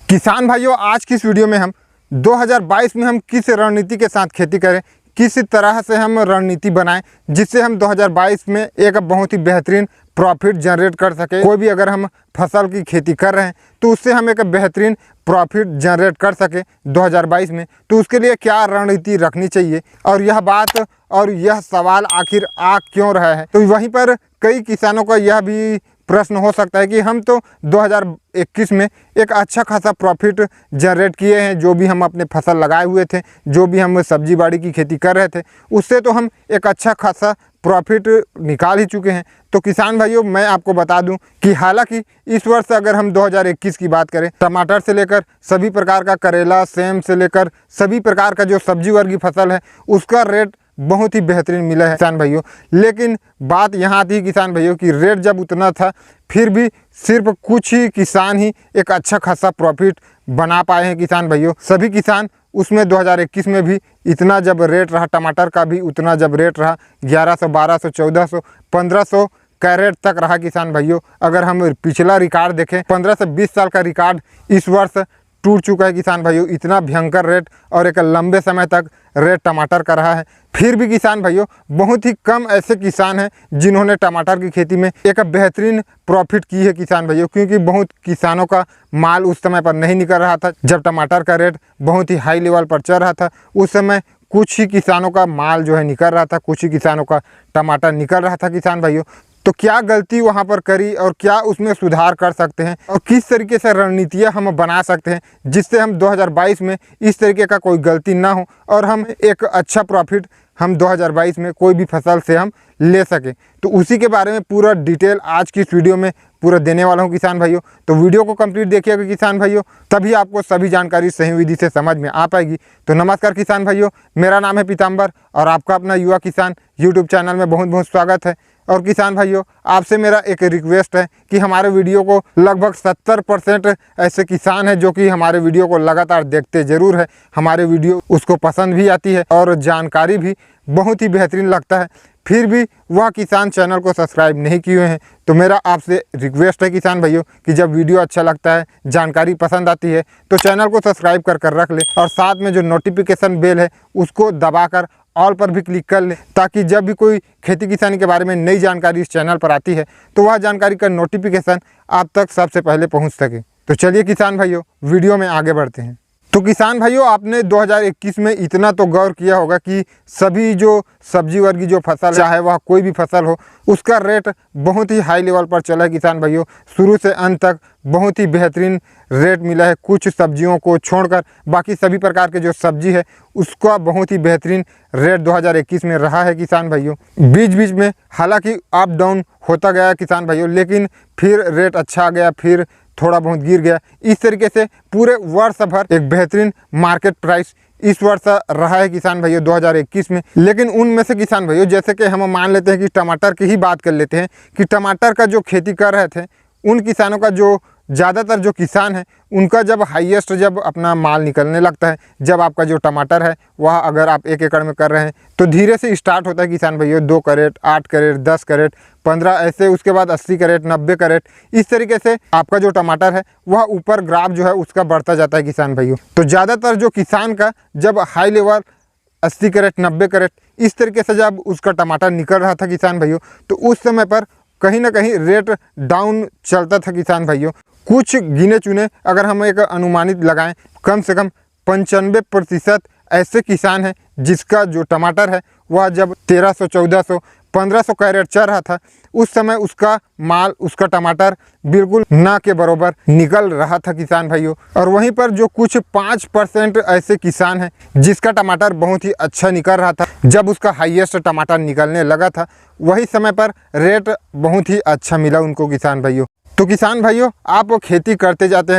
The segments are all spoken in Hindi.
किसान भाइयों, आज की इस वीडियो में हम 2022 में हम किस रणनीति के साथ खेती करें, किस तरह से हम रणनीति बनाएं जिससे हम 2022 में एक बहुत ही बेहतरीन प्रॉफिट जनरेट कर सके। कोई भी अगर हम फसल की खेती कर रहे हैं तो उससे हम एक बेहतरीन प्रॉफिट जनरेट कर सके 2022 में, तो उसके लिए क्या रणनीति रखनी चाहिए और यह बात और यह सवाल आखिर आ क्यों रहा है। तो वहीं पर कई किसानों का यह भी प्रश्न हो सकता है कि हम तो 2021 में एक अच्छा खासा प्रॉफिट जनरेट किए हैं, जो भी हम अपने फसल लगाए हुए थे, जो भी हम सब्जी बाड़ी की खेती कर रहे थे, उससे तो हम एक अच्छा खासा प्रॉफिट निकाल ही चुके हैं। तो किसान भाइयों, मैं आपको बता दूं कि हालांकि इस वर्ष अगर हम 2021 की बात करें, टमाटर से लेकर सभी प्रकार का करेला, सेम से लेकर सभी प्रकार का जो सब्जी वर्गीय फसल है उसका रेट बहुत ही बेहतरीन मिला है किसान भाइयों। लेकिन बात यहाँ आती है किसान भाइयों कि रेट जब उतना था फिर भी सिर्फ कुछ ही किसान ही एक अच्छा खासा प्रॉफिट बना पाए हैं किसान भाइयों। सभी किसान उसमें 2021 में भी इतना जब रेट रहा, टमाटर का भी उतना जब रेट रहा 1100, 1200, 1400, 1500 कैरेट तक रहा किसान भाइयों। अगर हम पिछला रिकॉर्ड देखें, 15 से 20 साल का रिकॉर्ड इस वर्ष टूट चुका है किसान भाइयों। इतना भयंकर रेट और एक लंबे समय तक रेट टमाटर का रहा है। फिर भी किसान भाइयों, बहुत ही कम ऐसे किसान हैं जिन्होंने टमाटर की खेती में एक बेहतरीन प्रॉफिट की है किसान भाइयों, क्योंकि बहुत किसानों का माल उस समय पर नहीं निकल रहा था। जब टमाटर का रेट बहुत ही हाई लेवल पर चल रहा था उस समय कुछ ही किसानों का माल जो है निकल रहा था, कुछ ही किसानों का टमाटर निकल रहा था किसान भाइयों। तो क्या गलती वहाँ पर करी और क्या उसमें सुधार कर सकते हैं और किस तरीके से रणनीतियाँ हम बना सकते हैं जिससे हम 2022 में इस तरीके का कोई गलती ना हो और हम एक अच्छा प्रॉफिट हम 2022 में कोई भी फसल से हम ले सकें। तो उसी के बारे में पूरा डिटेल आज की इस वीडियो में पूरा देने वाला हूं किसान भाइयों। तो वीडियो को कंप्लीट देखिएगा किसान भाइयों, तभी आपको सभी जानकारी सही विधि से समझ में आ पाएगी। तो नमस्कार किसान भाइयों, मेरा नाम है पीताम्बर और आपका अपना युवा किसान यूट्यूब चैनल में बहुत बहुत स्वागत है। और किसान भाइयों, आपसे मेरा एक रिक्वेस्ट है कि हमारे वीडियो को लगभग 70% ऐसे किसान हैं जो कि हमारे वीडियो को लगातार देखते ज़रूर है, हमारे वीडियो उसको पसंद भी आती है और जानकारी भी बहुत ही बेहतरीन लगता है, फिर भी वह किसान चैनल को सब्सक्राइब नहीं किए हैं। तो मेरा आपसे रिक्वेस्ट है किसान भाइयों कि जब वीडियो अच्छा लगता है, जानकारी पसंद आती है तो चैनल को सब्सक्राइब कर रख ले और साथ में जो नोटिफिकेशन बेल है उसको दबाकर ऑल पर भी क्लिक कर ले, ताकि जब भी कोई खेती किसानी के बारे में नई जानकारी इस चैनल पर आती है तो वह जानकारी का नोटिफिकेशन आप तक सबसे पहले पहुंच सके। तो चलिए किसान भाइयों, वीडियो में आगे बढ़ते हैं। तो किसान भाइयों, आपने 2021 में इतना तो गौर किया होगा कि सभी जो सब्जी वर्गीय जो फसल, चाहे वह कोई भी फसल हो, उसका रेट बहुत ही हाई लेवल पर चला है किसान भाइयों। शुरू से अंत तक बहुत ही बेहतरीन रेट मिला है। कुछ सब्जियों को छोड़कर बाकी सभी प्रकार के जो सब्जी है उसका बहुत ही बेहतरीन रेट 2021 में रहा है किसान भाइयों। बीच बीच में हालांकि अप डाउन होता गया किसान भाइयों, लेकिन फिर रेट अच्छा आ गया, फिर थोड़ा बहुत गिर गया। इस तरीके से पूरे वर्ष भर एक बेहतरीन मार्केट प्राइस इस वर्ष रहा है किसान भाइयों 2021 में। लेकिन उनमें से किसान भाइयों, जैसे कि हम मान लेते हैं कि टमाटर की ही बात कर लेते हैं कि टमाटर का जो खेती कर रहे थे उन किसानों का जो ज़्यादातर जो किसान है उनका जब हाईएस्ट जब अपना माल निकलने लगता है, जब आपका जो टमाटर है वह अगर आप 1 एकड़ में कर रहे हैं तो धीरे से स्टार्ट होता है किसान भाइयों। 2 कैरेट, 8 कैरेट, 10 कैरेट, 15 ऐसे, उसके बाद 80 कैरेट, 90 कैरेट, इस तरीके से आपका जो टमाटर है वह ऊपर ग्राफ जो है उसका बढ़ता जाता है किसान भाइयों। तो ज़्यादातर जो किसान का जब हाई लेवल 80 कैरेट, 90 कैरेट इस तरीके से जब उसका टमाटर निकल रहा था किसान भाइयों, तो उस समय पर कहीं ना कहीं रेट डाउन चलता था किसान भाइयों। कुछ गिने चुने अगर हम एक अनुमानित लगाएं, कम से कम 95% ऐसे किसान हैं जिसका जो टमाटर है वह जब 1300, 1400, 1500 कैरेट चल रहा था उस समय उसका माल, उसका टमाटर बिल्कुल ना के बराबर निकल रहा था किसान भाइयों। और वहीं पर जो कुछ 5% ऐसे किसान हैं जिसका टमाटर बहुत ही अच्छा निकल रहा था, जब उसका हाईएस्ट टमाटर निकलने लगा था वही समय पर रेट बहुत ही अच्छा मिला उनको किसान भाइयों। तो किसान भाइयों, आप खेती करते जाते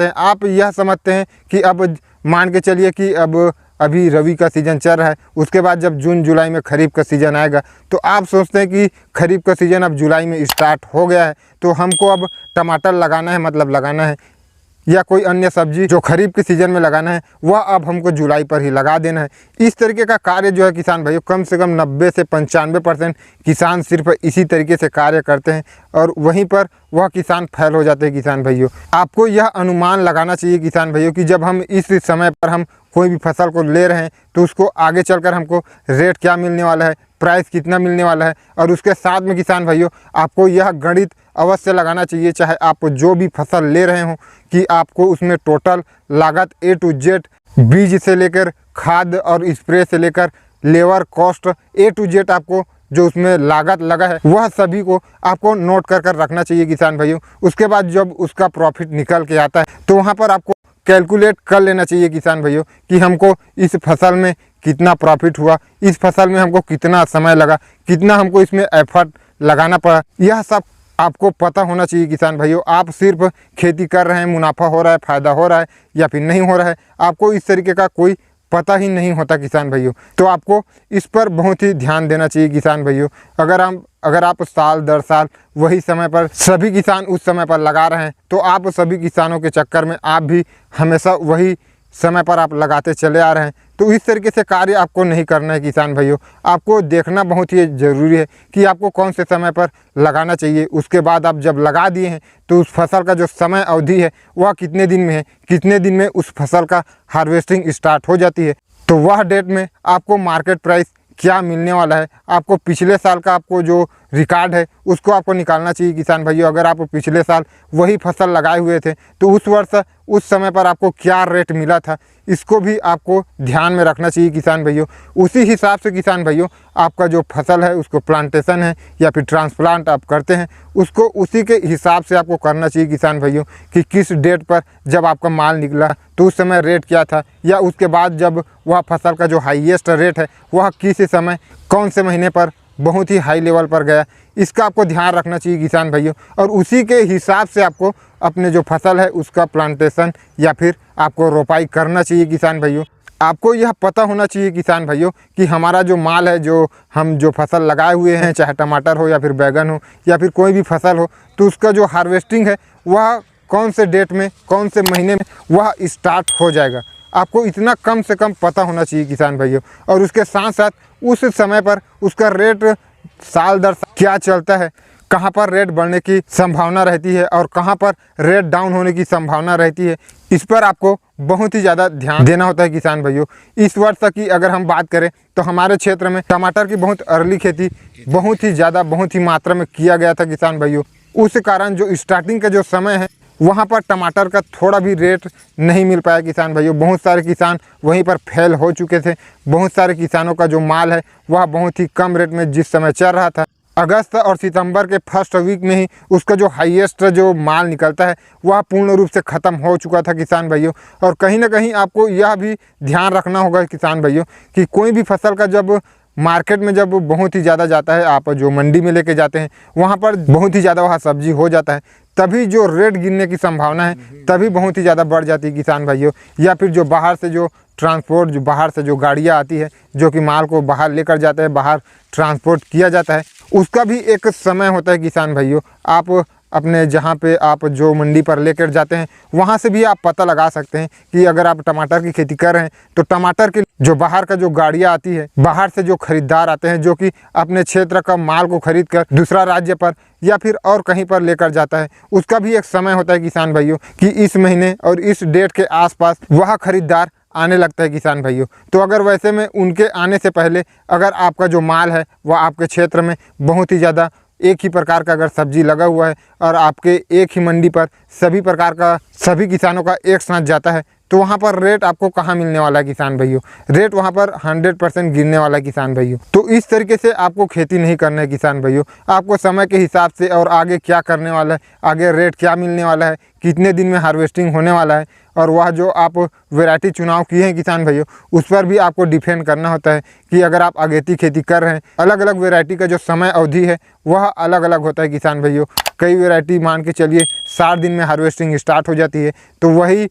हैं, आप यह समझते हैं कि अब मान के चलिए कि अब अभी रबी का सीज़न चल रहा है, उसके बाद जब जून जुलाई में खरीफ का सीज़न आएगा तो आप सोचते हैं कि खरीफ का सीज़न अब जुलाई में स्टार्ट हो गया है तो हमको अब टमाटर लगाना है, मतलब लगाना है। या कोई अन्य सब्जी जो खरीफ के सीज़न में लगाना है वह अब हमको जुलाई पर ही लगा देना है। इस तरीके का कार्य जो है किसान भाइयों, कम से कम 90 से 95% किसान सिर्फ इसी तरीके से कार्य करते हैं और वहीं पर वह किसान फेल हो जाते हैं। किसान भाइयों, आपको यह अनुमान लगाना चाहिए किसान भाइयों कि जब हम इस समय पर हम कोई भी फसल को ले रहे हैं तो उसको आगे चलकर हमको रेट क्या मिलने वाला है, प्राइस कितना मिलने वाला है। और उसके साथ में किसान भाइयों आपको यह गणित अवश्य लगाना चाहिए, चाहे आप जो भी फसल ले रहे हो, कि आपको उसमें टोटल लागत A to Z, बीज से लेकर खाद और स्प्रे से लेकर labour cost A to Z आपको जो उसमें लागत लगा है वह सभी को आपको नोट कर रखना चाहिए किसान भाइयों। उसके बाद जब उसका प्रॉफिट निकल के आता है तो वहाँ पर आपको कैलकुलेट कर लेना चाहिए किसान भाइयों कि हमको इस फसल में कितना प्रॉफिट हुआ, इस फसल में हमको कितना समय लगा, कितना हमको इसमें एफर्ट लगाना पड़ा। यह सब आपको पता होना चाहिए किसान भाइयों। आप सिर्फ खेती कर रहे हैं, मुनाफा हो रहा है, फ़ायदा हो रहा है या फिर नहीं हो रहा है, आपको इस तरीके का कोई पता ही नहीं होता किसान भाइयों। तो आपको इस पर बहुत ही ध्यान देना चाहिए किसान भाइयों। अगर आप साल दर साल वही समय पर सभी किसान उस समय पर लगा रहे हैं तो आप सभी किसानों के चक्कर में आप भी हमेशा वही समय पर आप लगाते चले आ रहे हैं। तो इस तरीके से कार्य आपको नहीं करना है किसान भाइयों। आपको देखना बहुत ही ज़रूरी है कि आपको कौन से समय पर लगाना चाहिए। उसके बाद आप जब लगा दिए हैं तो उस फसल का जो समय अवधि है वह कितने दिन में है, कितने दिन में उस फसल का हार्वेस्टिंग स्टार्ट हो जाती है। तो वह डेट में आपको मार्केट प्राइस क्या मिलने वाला है, आपको पिछले साल का आपको जो रिकॉर्ड है उसको आपको निकालना चाहिए किसान भाइयों। अगर आप पिछले साल वही फसल लगाए हुए थे तो उस वर्ष उस समय पर आपको क्या रेट मिला था, इसको भी आपको ध्यान में रखना चाहिए किसान भाइयों। उसी हिसाब से किसान भाइयों आपका जो फसल है उसको प्लांटेशन है या फिर ट्रांसप्लांट आप करते हैं उसको उसी के हिसाब से आपको करना चाहिए किसान भाइयों कि किस डेट पर जब आपका माल निकला तो उस समय रेट क्या था, या उसके बाद जब वह फसल का जो हाईएस्ट रेट है वह किस समय कौन से महीने पर बहुत ही हाई लेवल पर गया, इसका आपको ध्यान रखना चाहिए किसान भाइयों। और उसी के हिसाब से आपको अपने जो फसल है उसका प्लांटेशन या फिर आपको रोपाई करना चाहिए किसान भाइयों। आपको यह पता होना चाहिए किसान भाइयों कि हमारा जो माल है, जो हम जो फसल लगाए हुए हैं, चाहे टमाटर हो या फिर बैगन हो या फिर कोई भी फसल हो, तो उसका जो हार्वेस्टिंग है वह कौन से डेट में, कौन से महीने में वह स्टार्ट हो जाएगा। आपको इतना कम से कम पता होना चाहिए किसान भाइयों। और उसके साथ साथ उस समय पर उसका रेट साल दर साल क्या चलता है, कहाँ पर रेट बढ़ने की संभावना रहती है और कहाँ पर रेट डाउन होने की संभावना रहती है, इस पर आपको बहुत ही ज़्यादा ध्यान देना होता है किसान भाइयों। इस वर्ष की अगर हम बात करें तो हमारे क्षेत्र में टमाटर की बहुत अर्ली खेती बहुत ही ज़्यादा, बहुत ही मात्रा में किया गया था किसान भाइयों। उस कारण जो स्टार्टिंग का जो समय है वहाँ पर टमाटर का थोड़ा भी रेट नहीं मिल पाया किसान भाइयों। बहुत सारे किसान वहीं पर फेल हो चुके थे। बहुत सारे किसानों का जो माल है वह बहुत ही कम रेट में जिस समय चल रहा था, अगस्त और सितंबर के फर्स्ट वीक में ही उसका जो हाईएस्ट जो माल निकलता है वह पूर्ण रूप से ख़त्म हो चुका था किसान भाइयों। और कहीं ना कहीं आपको यह भी ध्यान रखना होगा किसान भाइयों कि कोई भी फसल का जब मार्केट में जब बहुत ही ज़्यादा जाता है, आप जो मंडी में लेके जाते हैं वहाँ पर बहुत ही ज़्यादा वहाँ सब्जी हो जाता है, तभी जो रेट गिरने की संभावना है तभी बहुत ही ज़्यादा बढ़ जाती है किसान भाइयों। या फिर जो बाहर से जो ट्रांसपोर्ट, जो बाहर से जो गाड़ियाँ आती है जो कि माल को बाहर लेकर जाते हैं, बाहर ट्रांसपोर्ट किया जाता है, उसका भी एक समय होता है किसान भाइयों। आप अपने जहाँ पे आप जो मंडी पर लेकर जाते हैं वहाँ से भी आप पता लगा सकते हैं कि अगर आप टमाटर की खेती कर रहे हैं तो टमाटर के जो बाहर का जो गाड़ियाँ आती है, बाहर से जो खरीदार आते हैं जो कि अपने क्षेत्र का माल को खरीद कर दूसरा राज्य पर या फिर और कहीं पर लेकर जाता है, उसका भी एक समय होता है किसान भाइयों कि इस महीने और इस डेट के आसपास वह खरीदार आने लगता है किसान भाइयों। तो अगर वैसे में उनके आने से पहले अगर आपका जो माल है वह आपके क्षेत्र में बहुत ही ज़्यादा एक ही प्रकार का अगर सब्जी लगा हुआ है और आपके एक ही मंडी पर सभी प्रकार का सभी किसानों का एक साथ जाता है, तो वहाँ पर रेट आपको कहाँ मिलने वाला है किसान भाइयों। रेट वहाँ पर 100% गिरने वाला है किसान भाइयों। तो इस तरीके से आपको खेती नहीं करना है किसान भाइयों। आपको समय के हिसाब से और आगे क्या करने वाला है, आगे रेट क्या मिलने वाला है, कितने दिन में हार्वेस्टिंग होने वाला है, और वह जो आप वैरायटी चुनाव किए हैं किसान भाइयों उस पर भी आपको डिपेंड करना होता है कि अगर आप अगेती खेती कर रहे हैं, अलग अलग वैरायटी का जो समय अवधि है वह अलग अलग होता है किसान भाइयों। कई वैरायटी मान के चलिए 60 दिन में हार्वेस्टिंग स्टार्ट हो जाती है, तो वही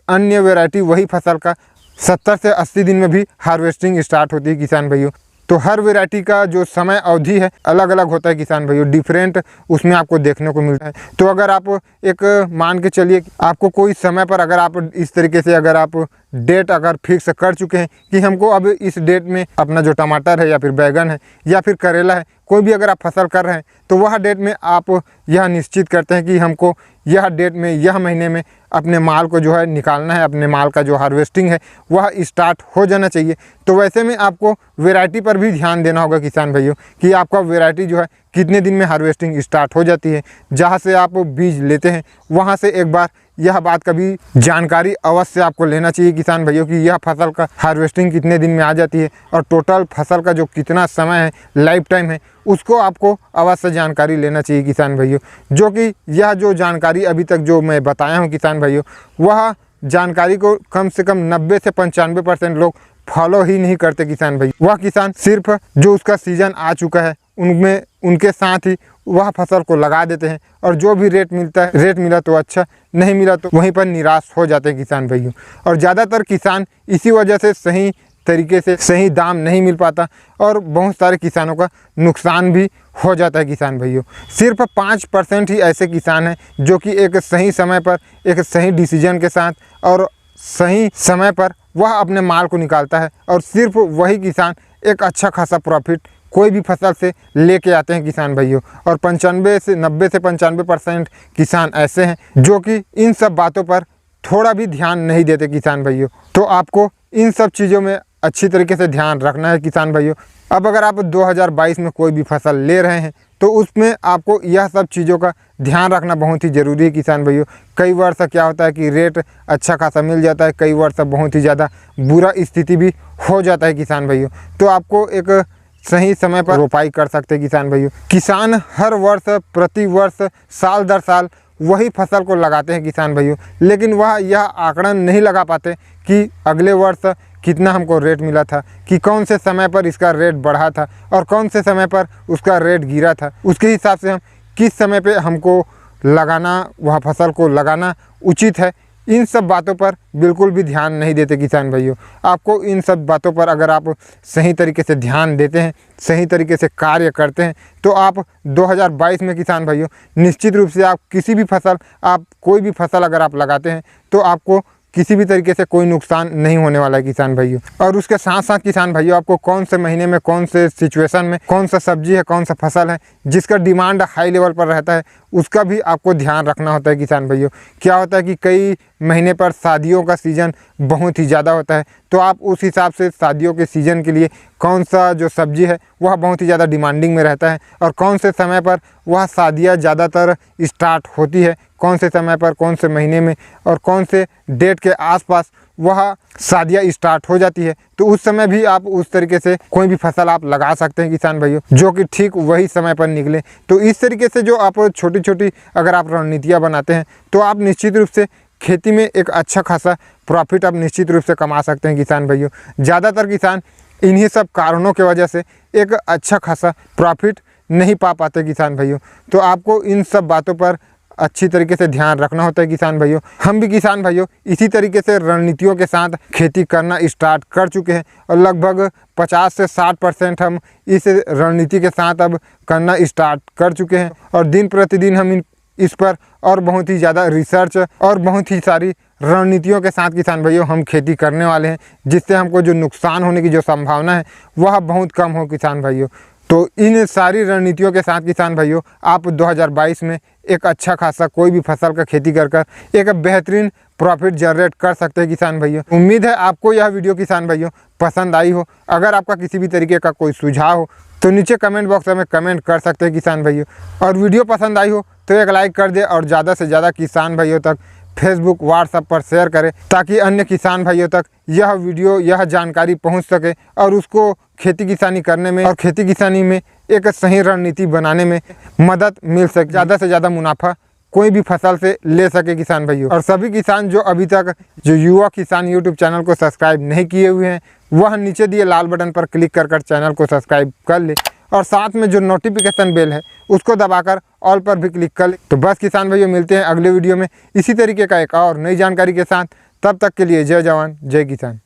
अन्य वैरायटी वही फसल का 70 से 80 दिन में भी हार्वेस्टिंग स्टार्ट होती है किसान भाइयों। तो हर वैरायटी का जो समय अवधि है अलग अलग होता है किसान भाइयों, डिफरेंट उसमें आपको देखने को मिलता है। तो अगर आप एक मान के चलिए आपको कोई समय पर अगर आप इस तरीके से अगर आप डेट अगर फिक्स कर चुके हैं कि हमको अब इस डेट में अपना जो टमाटर है या फिर बैगन है या फिर करेला है, कोई भी अगर आप फसल कर रहे हैं तो वह डेट में आप यह निश्चित करते हैं कि हमको यह डेट में यह महीने में अपने माल को जो है निकालना है, अपने माल का जो हार्वेस्टिंग है वह स्टार्ट हो जाना चाहिए। तो वैसे में आपको वैरायटी पर भी ध्यान देना होगा किसान भाइयों कि आपका वैरायटी जो है कितने दिन में हार्वेस्टिंग स्टार्ट हो जाती है। जहाँ से आप बीज लेते हैं वहाँ से एक बार यह बात का भी जानकारी अवश्य आपको लेना चाहिए किसान भाइयों कि यह फसल का हार्वेस्टिंग कितने दिन में आ जाती है और टोटल फसल का जो कितना समय है, लाइफ टाइम है, उसको आपको अवश्य जानकारी लेना चाहिए किसान भाइयों। जो कि यह जो जानकारी अभी तक जो मैं बताया हूँ किसान भाइयों, वह जानकारी को कम से कम 90 से 95% लोग फॉलो ही नहीं करते किसान भाई। वह किसान सिर्फ जो उसका सीज़न आ चुका है उनमें उनके साथ ही वह फसल को लगा देते हैं और जो भी रेट मिलता है, रेट मिला तो अच्छा, नहीं मिला तो वहीं पर निराश हो जाते हैं किसान भाइयों। और ज़्यादातर किसान इसी वजह से सही तरीके से सही दाम नहीं मिल पाता और बहुत सारे किसानों का नुकसान भी हो जाता है किसान भाइयों। सिर्फ 5% ही ऐसे किसान हैं जो कि एक सही समय पर एक सही डिसीजन के साथ और सही समय पर वह अपने माल को निकालता है और सिर्फ वही किसान एक अच्छा खासा प्रॉफिट कोई भी फसल से लेके आते हैं किसान भाइयों। और 90 से 95% किसान ऐसे हैं जो कि इन सब बातों पर थोड़ा भी ध्यान नहीं देते किसान भाइयों। तो आपको इन सब चीज़ों में अच्छी तरीके से ध्यान रखना है किसान भाइयों। अब अगर आप 2022 में कोई भी फसल ले रहे हैं तो उसमें आपको यह सब चीज़ों का ध्यान रखना बहुत ही ज़रूरी है किसान भाइयों। कई वर्ष क्या होता है कि रेट अच्छा खासा मिल जाता है, कई वर्ष बहुत ही ज़्यादा बुरा स्थिति भी हो जाता है किसान भाइयों। तो आपको एक सही समय पर रोपाई कर सकते हैं किसान भाइयों। किसान हर वर्ष प्रति वर्ष साल दर साल वही फसल को लगाते हैं किसान भाइयों, लेकिन वह यह आंकड़न नहीं लगा पाते कि अगले वर्ष कितना हमको रेट मिला था, कि कौन से समय पर इसका रेट बढ़ा था और कौन से समय पर उसका रेट गिरा था। उसके हिसाब से हम किस समय पे हमको लगाना, वह फसल को लगाना उचित है, इन सब बातों पर बिल्कुल भी ध्यान नहीं देते किसान भाइयों। आपको इन सब बातों पर अगर आप सही तरीके से ध्यान देते हैं, सही तरीके से कार्य करते हैं, तो आप 2022 में किसान भाइयों निश्चित रूप से आप किसी भी फसल, आप कोई भी फसल अगर आप लगाते हैं तो आपको किसी भी तरीके से कोई नुकसान नहीं होने वाला है किसान भाइयों। और उसके साथ साथ किसान भाइयों आपको कौन से महीने में, कौन से सिचुएशन में कौन सा सब्जी है, कौन सा फसल है जिसका डिमांड हाई लेवल पर रहता है, उसका भी आपको ध्यान रखना होता है किसान भाइयों। क्या होता है कि कई महीने पर शादियों का सीज़न बहुत ही ज़्यादा होता है, तो आप उस हिसाब से शादियों के सीज़न के लिए कौन सा जो सब्जी है वह बहुत ही ज़्यादा डिमांडिंग में रहता है और कौन से समय पर वह शादियाँ ज़्यादातर स्टार्ट होती है, कौन से समय पर, कौन से महीने में और कौन से डेट के आसपास वह शादियाँ स्टार्ट हो जाती है। तो उस समय भी आप उस तरीके से कोई भी फसल आप लगा सकते हैं किसान भाइयों, जो कि ठीक वही समय पर निकले। तो इस तरीके से जो आप छोटी छोटी अगर आप रणनीतियाँ बनाते हैं तो आप निश्चित रूप से खेती में एक अच्छा खासा प्रॉफिट आप निश्चित रूप से कमा सकते हैं किसान भाइयों। ज़्यादातर किसान इन्हीं सब कारणों की वजह से एक अच्छा खासा प्रॉफिट नहीं पा पाते किसान भाइयों। तो आपको इन सब बातों पर अच्छी तरीके से ध्यान रखना होता है किसान भाइयों। हम भी किसान भाइयों इसी तरीके से रणनीतियों के साथ खेती करना स्टार्ट कर चुके हैं और लगभग 50 से 60% हम इस रणनीति के साथ अब करना स्टार्ट कर चुके हैं। और दिन प्रतिदिन हम इस पर और बहुत ही ज़्यादा रिसर्च और बहुत ही सारी रणनीतियों के साथ किसान भाइयों हम खेती करने वाले हैं, जिससे हमको जो नुकसान होने की जो संभावना है वह बहुत कम हो किसान भाइयों। तो इन सारी रणनीतियों के साथ किसान भाइयों आप 2022 में एक अच्छा खासा कोई भी फसल का खेती कर एक बेहतरीन प्रॉफिट जनरेट कर सकते हैं किसान भाइयों। उम्मीद है आपको यह वीडियो किसान भाइयों पसंद आई हो। अगर आपका किसी भी तरीके का कोई सुझाव हो तो नीचे कमेंट बॉक्स में कमेंट कर सकते हैं किसान भाइयों। और वीडियो पसंद आई हो तो एक लाइक कर दे और ज़्यादा से ज़्यादा किसान भाइयों तक फेसबुक, व्हाट्सएप पर शेयर करें ताकि अन्य किसान भाइयों तक यह वीडियो, यह जानकारी पहुंच सके और उसको खेती किसानी करने में और खेती किसानी में एक सही रणनीति बनाने में मदद मिल सके, ज़्यादा से ज़्यादा मुनाफा कोई भी फसल से ले सके किसान भाइयों। और सभी किसान जो अभी तक जो युवा किसान यूट्यूब चैनल को सब्सक्राइब नहीं किए हुए हैं वह नीचे दिए लाल बटन पर क्लिक कर चैनल को सब्सक्राइब कर ले और साथ में जो नोटिफिकेशन बेल है उसको दबाकर ऑल पर भी क्लिक कर ले। तो बस किसान भाइयों मिलते हैं अगले वीडियो में इसी तरीके का एक और नई जानकारी के साथ। तब तक के लिए जय जवान जय किसान।